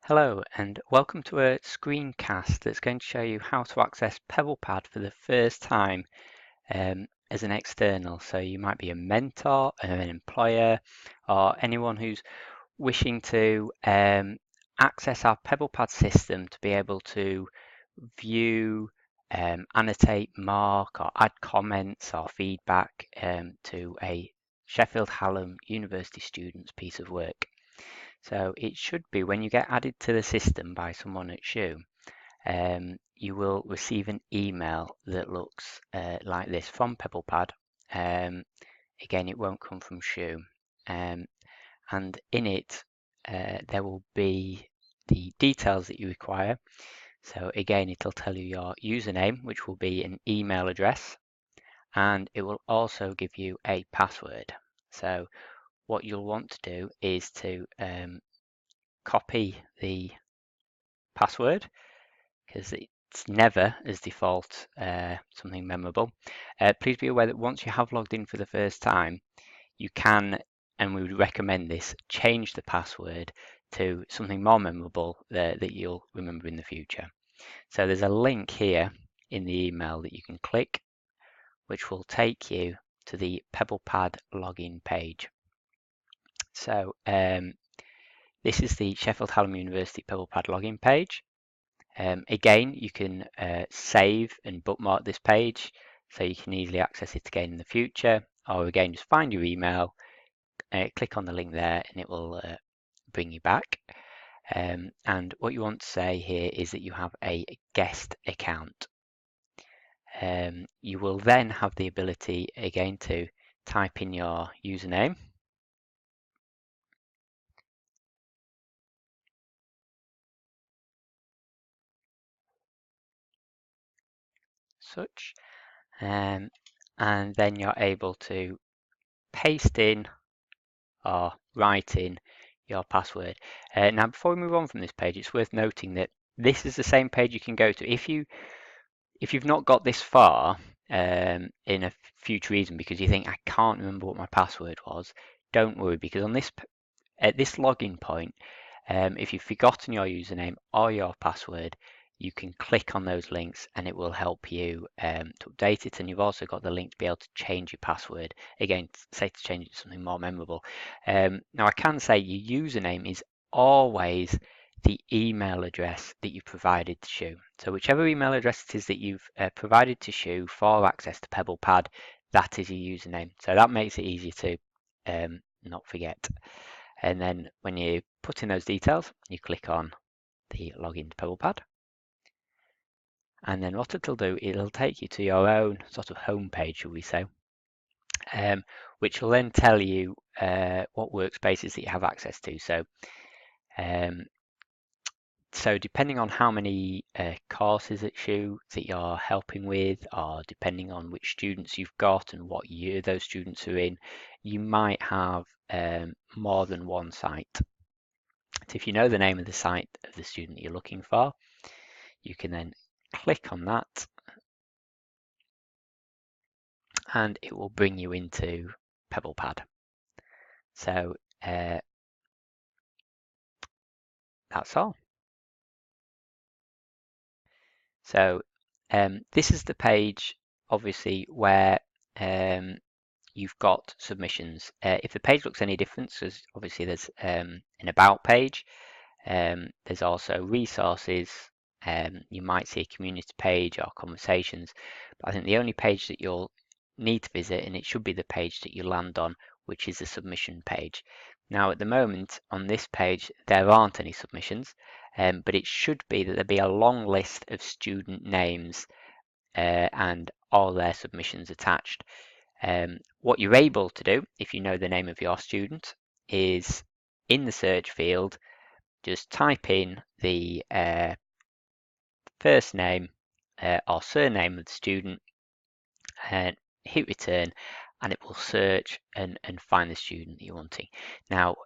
Hello and welcome to a screencast that's going to show you how to access PebblePad for the first time as an external. So you might be a mentor, an employer, or anyone who's wishing to access our PebblePad system to be able to view, annotate, mark, or add comments or feedback to a Sheffield Hallam University student's piece of work. So it should be when you get added to the system by someone at SHU, you will receive an email that looks like this from PebblePad. Again, it won't come from SHU. And in it, there will be the details that you require. So again, it'll tell you your username, which will be an email address, and it will also give you a password. So what you'll want to do is to copy the password because it's never as default something memorable. Please be aware that once you have logged in for the first time, you can, and we would recommend this, change the password to something more memorable that you'll remember in the future. So there's a link here in the email that you can click, which will take you to the PebblePad login page. So this is the Sheffield Hallam University PebblePad login page. Again, you can save and bookmark this page so you can easily access it again in the future, or again, just find your email, click on the link there, and it will bring you back. And what you want to say here is that you have a guest account. You will then have the ability again to type in your username. Such, and then you're able to paste in or write in your password. Now, before we move on from this page, it's worth noting that this is the same page you can go to if you've not got this far in a future reason because you think I can't remember what my password was. Don't worry, because on this at this login point, if you've forgotten your username or your password, you can click on those links and it will help you to update it. And you've also got the link to be able to change your password. Again, say to change it to something more memorable. Now, I can say your username is always the email address that you provided to SHU. So whichever email address it is that you've provided to SHU for access to PebblePad, that is your username. So that makes it easier to not forget. And then when you put in those details, you click on the login to PebblePad. And then what it'll do, it'll take you to your own sort of home page, shall we say, which will then tell you what workspaces that you have access to. So depending on how many courses at SHU that you're helping with, or depending on which students you've got and what year those students are in, you might have more than one site. So if you know the name of the site of the student you're looking for, you can then click on that and it will bring you into PebblePad. So that's all. So this is the page, obviously, where you've got submissions. If the page looks any different, because obviously there's an about page, there's also resources, you might see a community page or conversations, but I think the only page that you'll need to visit, and it should be the page that you land on, which is the submission page. Now at the moment on this page there aren't any submissions, but it should be that there'll be a long list of student names and all their submissions attached. What you're able to do, if you know the name of your student, is in the search field, just type in the first name or surname of the student and hit return, and it will search and find the student that you're wanting. Now,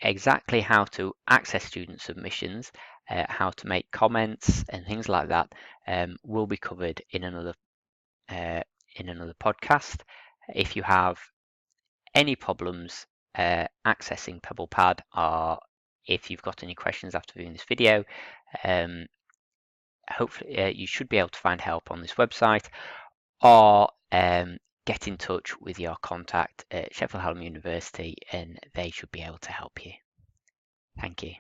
exactly how to access student submissions, how to make comments and things like that will be covered in another podcast. If you have any problems accessing PebblePad or if you've got any questions after viewing this video. Hopefully you should be able to find help on this website, or get in touch with your contact at Sheffield Hallam University and they should be able to help you. Thank you.